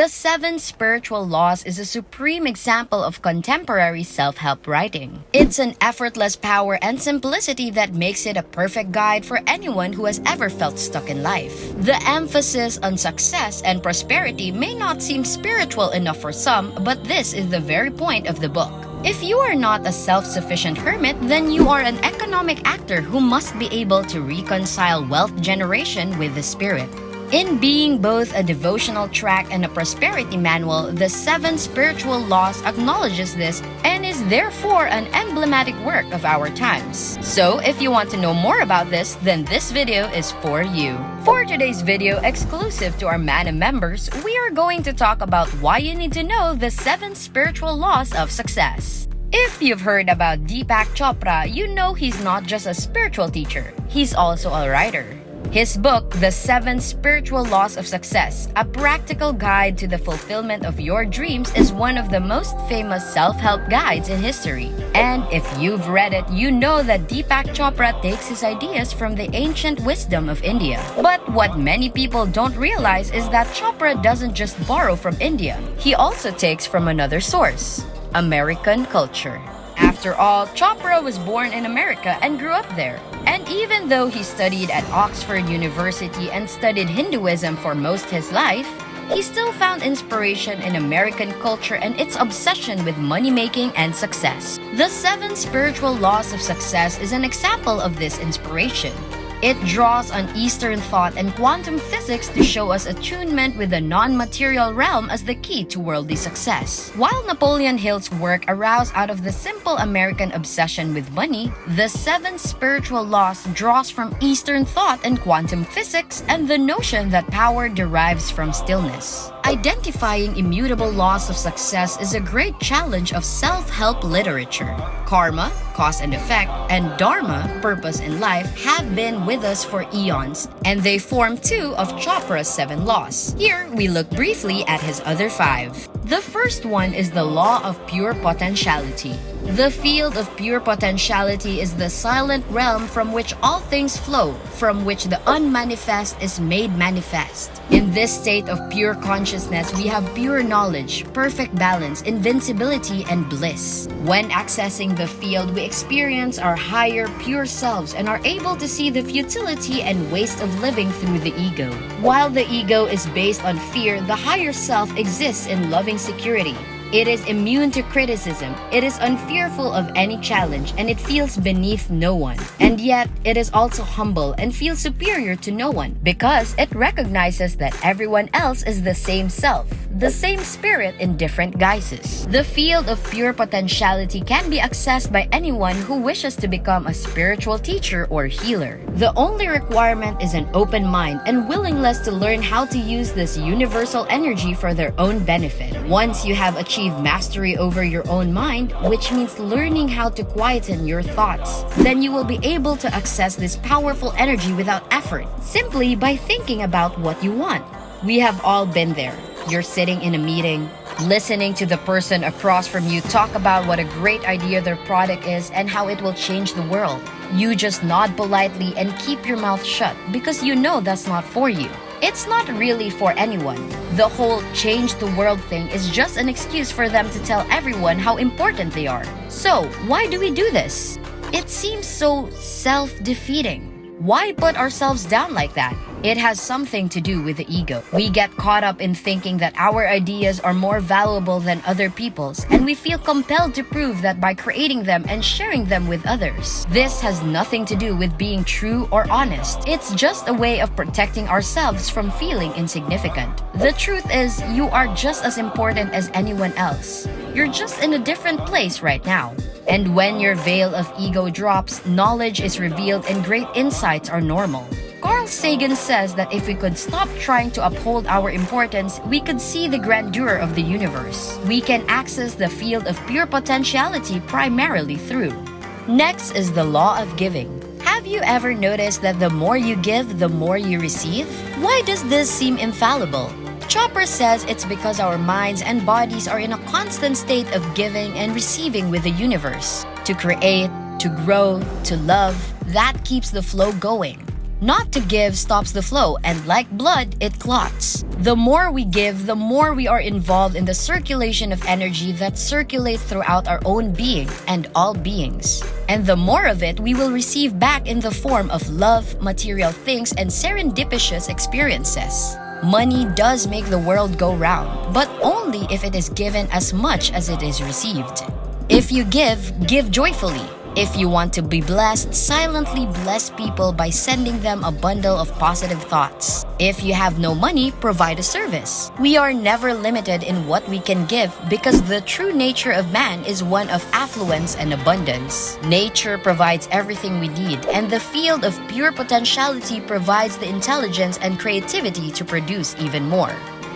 The 7 Spiritual Laws is a supreme example of contemporary self-help writing. It's an effortless power and simplicity that makes it a perfect guide for anyone who has ever felt stuck in life. The emphasis on success and prosperity may not seem spiritual enough for some, but this is the very point of the book. If you are not a self-sufficient hermit, then you are an economic actor who must be able to reconcile wealth generation with the spirit. In being both a devotional tract and a prosperity manual, the 7 Spiritual Laws acknowledges this and is therefore an emblematic work of our times. So, if you want to know more about this, then this video is for you. For today's video, exclusive to our Manna members, we are going to talk about why you need to know the 7 Spiritual Laws of Success. If you've heard about Deepak Chopra, you know he's not just a spiritual teacher, he's also a writer. His book, The 7 Spiritual Laws of Success, a practical guide to the fulfillment of your dreams, is one of the most famous self-help guides in history. And if you've read it, you know that Deepak Chopra takes his ideas from the ancient wisdom of India. But what many people don't realize is that Chopra doesn't just borrow from India. He also takes from another source, American culture. After all, Chopra was born in America and grew up there. And even though he studied at Oxford University and studied Hinduism for most his life, he still found inspiration in American culture and its obsession with money-making and success. The 7 Spiritual Laws of Success is an example of this inspiration. It draws on Eastern thought and quantum physics to show us attunement with the non-material realm as the key to worldly success. While Napoleon Hill's work arose out of the simple American obsession with money, the 7 Spiritual Laws draws from Eastern thought and quantum physics and the notion that power derives from stillness. Identifying immutable laws of success is a great challenge of self-help literature. Karma, cause and effect, and dharma, purpose in life, have been with us for eons, and they form 2 of Chopra's 7 laws. Here, we look briefly at his other 5. The first one is the law of pure potentiality. The field of pure potentiality is the silent realm from which all things flow, from which the unmanifest is made manifest. In this state of pure consciousness, we have pure knowledge, perfect balance, invincibility, and bliss. When accessing the field, we experience our higher, pure selves and are able to see the futility and waste of living through the ego. While the ego is based on fear, the higher self exists in loving security. It is immune to criticism, it is unfearful of any challenge, and it feels beneath no one. And yet, it is also humble and feels superior to no one, because it recognizes that everyone else is the same self, the same spirit in different guises. The field of pure potentiality can be accessed by anyone who wishes to become a spiritual teacher or healer. The only requirement is an open mind and willingness to learn how to use this universal energy for their own benefit. Once you have achieved mastery over your own mind, which means learning how to quieten your thoughts, then you will be able to access this powerful energy without effort, simply by thinking about what you want. We have all been there. You're sitting in a meeting, listening to the person across from you talk about what a great idea their product is and how it will change the world. You just nod politely and keep your mouth shut because you know that's not for you. It's not really for anyone. The whole change the world thing is just an excuse for them to tell everyone how important they are. So, why do we do this? It seems so self-defeating. Why put ourselves down like that? It has something to do with the ego. We get caught up in thinking that our ideas are more valuable than other people's, and we feel compelled to prove that by creating them and sharing them with others. This has nothing to do with being true or honest. It's just a way of protecting ourselves from feeling insignificant. The truth is, you are just as important as anyone else. You're just in a different place right now. And when your veil of ego drops, knowledge is revealed and great insights are normal. Carl Sagan says that if we could stop trying to uphold our importance, we could see the grandeur of the universe. We can access the field of pure potentiality primarily through. Next is the law of giving. Have you ever noticed that the more you give, the more you receive? Why does this seem infallible? Chopra says it's because our minds and bodies are in a constant state of giving and receiving with the universe. To create, to grow, to love, that keeps the flow going. Not to give stops the flow, and like blood, it clots. The more we give, the more we are involved in the circulation of energy that circulates throughout our own being and all beings. And the more of it we will receive back in the form of love, material things, and serendipitous experiences. Money does make the world go round, but only if it is given as much as it is received. If you give joyfully. If you want to be blessed, silently bless people by sending them a bundle of positive thoughts. If you have no money, provide a service. We are never limited in what we can give because the true nature of man is one of affluence and abundance. Nature provides everything we need, and the field of pure potentiality provides the intelligence and creativity to produce even more.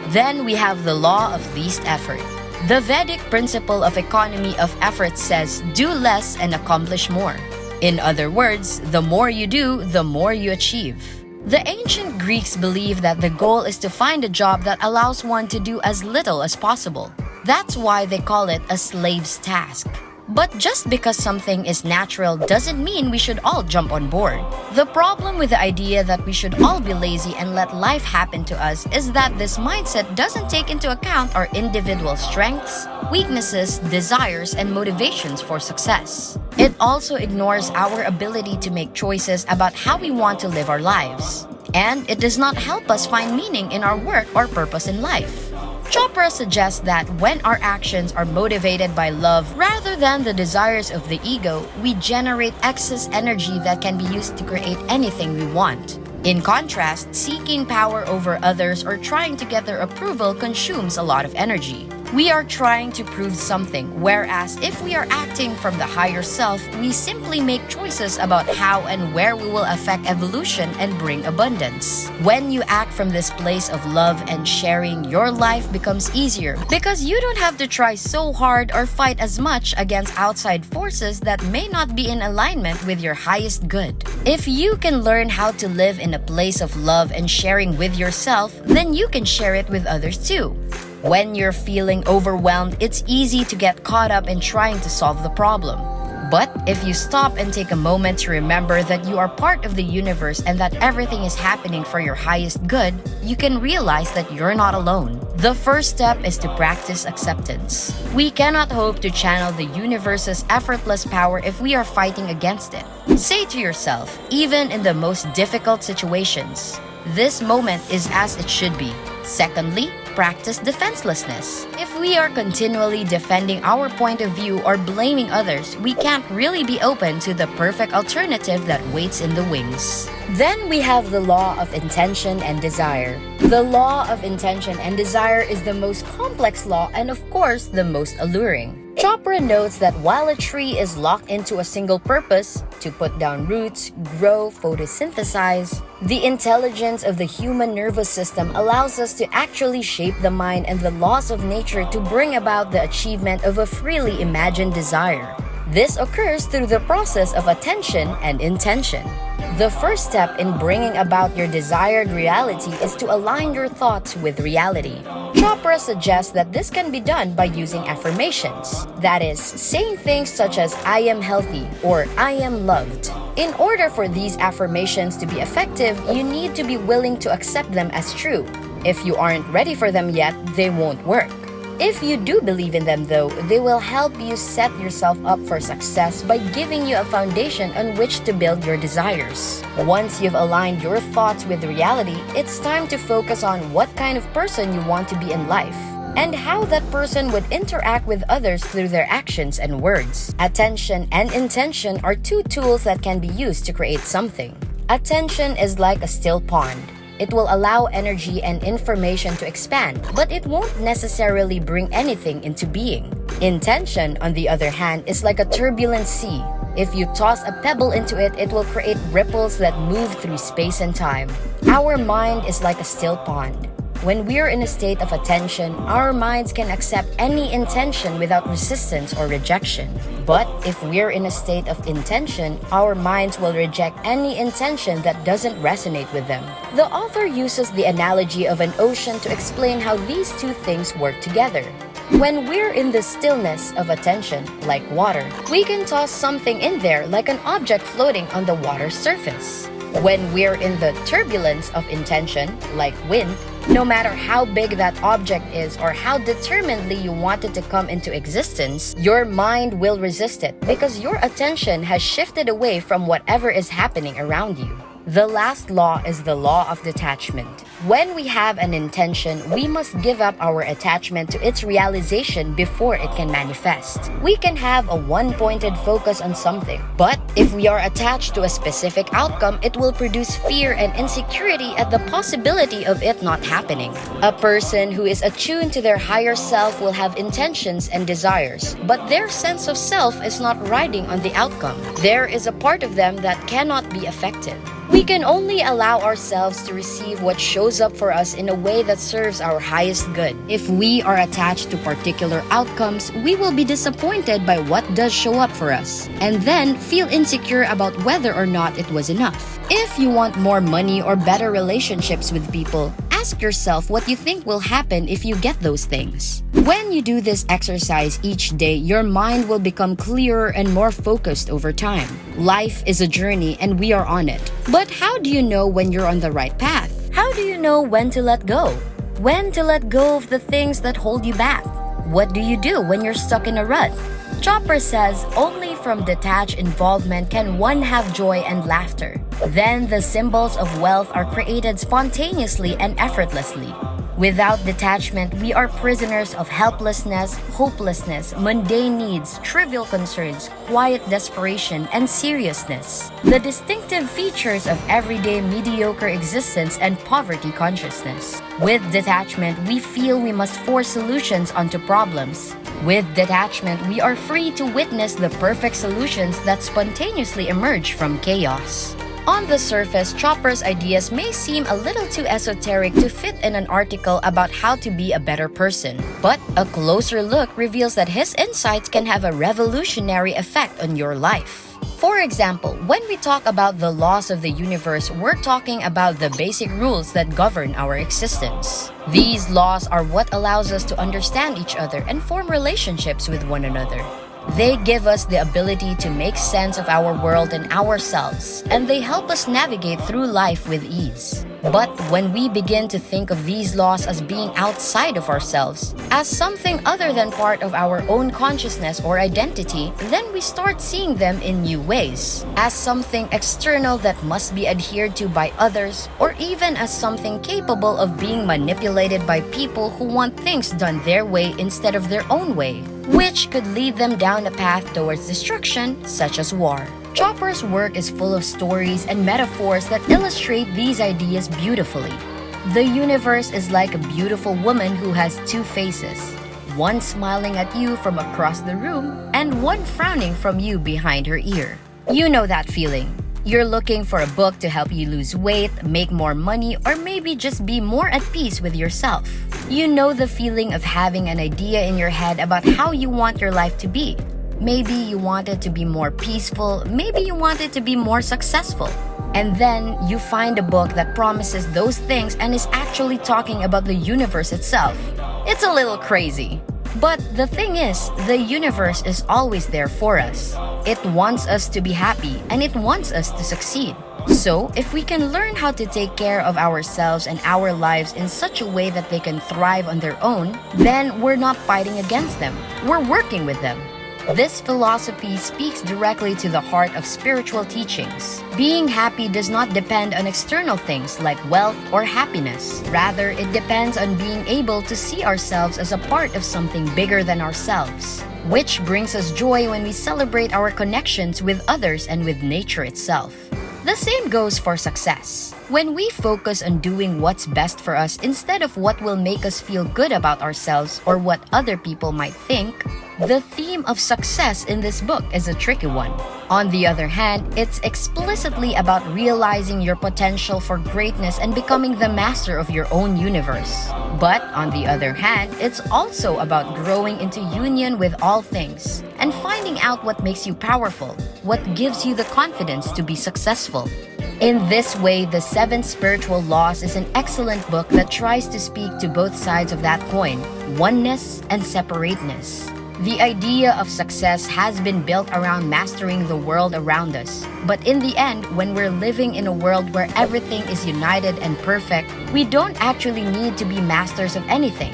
Then we have the law of least effort. The Vedic principle of economy of effort says, do less and accomplish more. In other words, the more you do, the more you achieve. The ancient Greeks believed that the goal is to find a job that allows one to do as little as possible. That's why they call it a slave's task. But just because something is natural doesn't mean we should all jump on board. The problem with the idea that we should all be lazy and let life happen to us is that this mindset doesn't take into account our individual strengths, weaknesses, desires, and motivations for success. It also ignores our ability to make choices about how we want to live our lives. And it does not help us find meaning in our work or purpose in life. Chopra suggests that when our actions are motivated by love rather than the desires of the ego, we generate excess energy that can be used to create anything we want. In contrast, seeking power over others or trying to get their approval consumes a lot of energy. We are trying to prove something, whereas if we are acting from the higher self, we simply make choices about how and where we will affect evolution and bring abundance. When you act from this place of love and sharing, your life becomes easier because you don't have to try so hard or fight as much against outside forces that may not be in alignment with your highest good. If you can learn how to live in a place of love and sharing with yourself, then you can share it with others too. When you're feeling overwhelmed, it's easy to get caught up in trying to solve the problem. But if you stop and take a moment to remember that you are part of the universe and that everything is happening for your highest good, you can realize that you're not alone. The first step is to practice acceptance. We cannot hope to channel the universe's effortless power if we are fighting against it. Say to yourself, even in the most difficult situations, this moment is as it should be. Secondly, practice defenselessness. If we are continually defending our point of view or blaming others, we can't really be open to the perfect alternative that waits in the wings. Then we have the law of intention and desire. The law of intention and desire is the most complex law and of course the most alluring. Chopra notes that while a tree is locked into a single purpose, to put down roots, grow, photosynthesize, the intelligence of the human nervous system allows us to actually shape the mind and the laws of nature to bring about the achievement of a freely imagined desire. This occurs through the process of attention and intention. The first step in bringing about your desired reality is to align your thoughts with reality. Chopra suggests that this can be done by using affirmations. That is, saying things such as I am healthy or I am loved. In order for these affirmations to be effective, you need to be willing to accept them as true. If you aren't ready for them yet, they won't work. If you do believe in them though, they will help you set yourself up for success by giving you a foundation on which to build your desires. Once you've aligned your thoughts with reality, it's time to focus on what kind of person you want to be in life and how that person would interact with others through their actions and words. Attention and intention are two tools that can be used to create something. Attention is like a still pond. It will allow energy and information to expand, but it won't necessarily bring anything into being. Intention, on the other hand, is like a turbulent sea. If you toss a pebble into it, it will create ripples that move through space and time. Our mind is like a still pond. When we're in a state of attention, our minds can accept any intention without resistance or rejection. But if we're in a state of intention, our minds will reject any intention that doesn't resonate with them. The author uses the analogy of an ocean to explain how these two things work together. When we're in the stillness of attention, like water, we can toss something in there like an object floating on the water's surface. When we're in the turbulence of intention, like wind, no matter how big that object is or how determinedly you want it to come into existence, your mind will resist it because your attention has shifted away from whatever is happening around you. The last law is the law of detachment. When we have an intention, we must give up our attachment to its realization before it can manifest. We can have a one-pointed focus on something, but if we are attached to a specific outcome, it will produce fear and insecurity at the possibility of it not happening. A person who is attuned to their higher self will have intentions and desires, but their sense of self is not riding on the outcome. There is a part of them that cannot be affected. We can only allow ourselves to receive what shows up for us in a way that serves our highest good. If we are attached to particular outcomes, we will be disappointed by what does show up for us, and then feel insecure about whether or not it was enough. If you want more money or better relationships with people, ask yourself what you think will happen if you get those things. When you do this exercise each day, your mind will become clearer and more focused over time. Life is a journey and we are on it. But how do you know when you're on the right path? How do you know when to let go? When to let go of the things that hold you back? What do you do when you're stuck in a rut? Chopper says, only from detached involvement can one have joy and laughter. Then the symbols of wealth are created spontaneously and effortlessly. Without detachment, we are prisoners of helplessness, hopelessness, mundane needs, trivial concerns, quiet desperation, and seriousness. The distinctive features of everyday mediocre existence and poverty consciousness. With detachment, we feel we must force solutions onto problems. With detachment, we are free to witness the perfect solutions that spontaneously emerge from chaos. On the surface, Chopper's ideas may seem a little too esoteric to fit in an article about how to be a better person, but a closer look reveals that his insights can have a revolutionary effect on your life. For example, when we talk about the laws of the universe, we're talking about the basic rules that govern our existence. These laws are what allows us to understand each other and form relationships with one another. They give us the ability to make sense of our world and ourselves, and they help us navigate through life with ease. But when we begin to think of these laws as being outside of ourselves, as something other than part of our own consciousness or identity, then we start seeing them in new ways, as something external that must be adhered to by others, or even as something capable of being manipulated by people who want things done their way instead of their own way, which could lead them down a path towards destruction, such as war. Chopper's work is full of stories and metaphors that illustrate these ideas beautifully. The universe is like a beautiful woman who has two faces, one smiling at you from across the room and one frowning from you behind her ear. You know that feeling. You're looking for a book to help you lose weight, make more money, or maybe just be more at peace with yourself. You know the feeling of having an idea in your head about how you want your life to be. Maybe you want it to be more peaceful, maybe you want it to be more successful. And then you find a book that promises those things and is actually talking about the universe itself. It's a little crazy. But the thing is, the universe is always there for us. It wants us to be happy and it wants us to succeed. So, if we can learn how to take care of ourselves and our lives in such a way that they can thrive on their own, then we're not fighting against them. We're working with them. This philosophy speaks directly to the heart of spiritual teachings. Being happy does not depend on external things like wealth or happiness. Rather, it depends on being able to see ourselves as a part of something bigger than ourselves, which brings us joy when we celebrate our connections with others and with nature itself. The same goes for success. When we focus on doing what's best for us instead of what will make us feel good about ourselves or what other people might think, the theme of success in this book is a tricky one. On the other hand, it's explicitly about realizing your potential for greatness and becoming the master of your own universe. But on the other hand, it's also about growing into union with all things and finding out what makes you powerful, what gives you the confidence to be successful. In this way, The Seven Spiritual Laws is an excellent book that tries to speak to both sides of that coin, oneness and separateness. The idea of success has been built around mastering the world around us. But in the end, when we're living in a world where everything is united and perfect, we don't actually need to be masters of anything.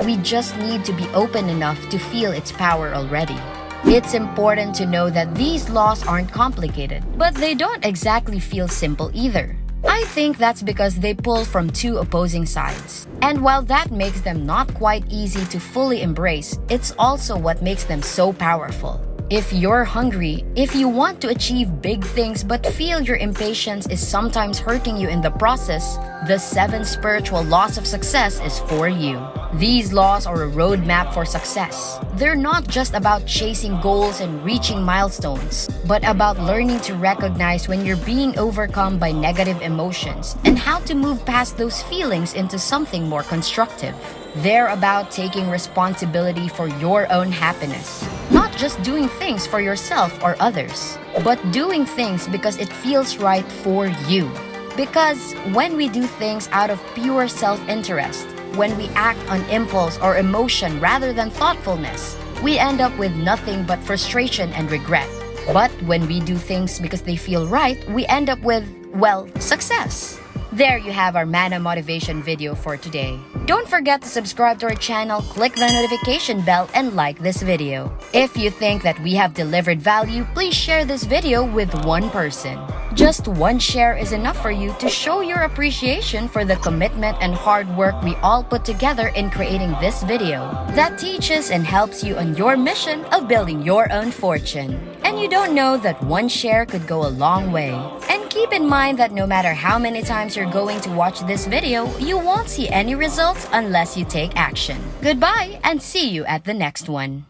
We just need to be open enough to feel its power already. It's important to know that these laws aren't complicated, but they don't exactly feel simple either. I think that's because they pull from two opposing sides. And while that makes them not quite easy to fully embrace, it's also what makes them so powerful. If you're hungry, if you want to achieve big things but feel your impatience is sometimes hurting you in the process, the 7 spiritual laws of success is for you. These laws are a roadmap for success. They're not just about chasing goals and reaching milestones, but about learning to recognize when you're being overcome by negative emotions and how to move past those feelings into something more constructive. They're about taking responsibility for your own happiness. Not just doing things for yourself or others, but doing things because it feels right for you. Because when we do things out of pure self-interest, when we act on impulse or emotion rather than thoughtfulness, we end up with nothing but frustration and regret. But when we do things because they feel right, we end up with, well, success. There you have our Manna motivation video for today. Don't forget to subscribe to our channel, click the notification bell, and like this video. If you think that we have delivered value, please share this video with one person. Just one share is enough for you to show your appreciation for the commitment and hard work we all put together in creating this video that teaches and helps you on your mission of building your own fortune. And you don't know that one share could go a long way. And keep in mind that no matter how many times you're going to watch this video, you won't see any results unless you take action. Goodbye and see you at the next one.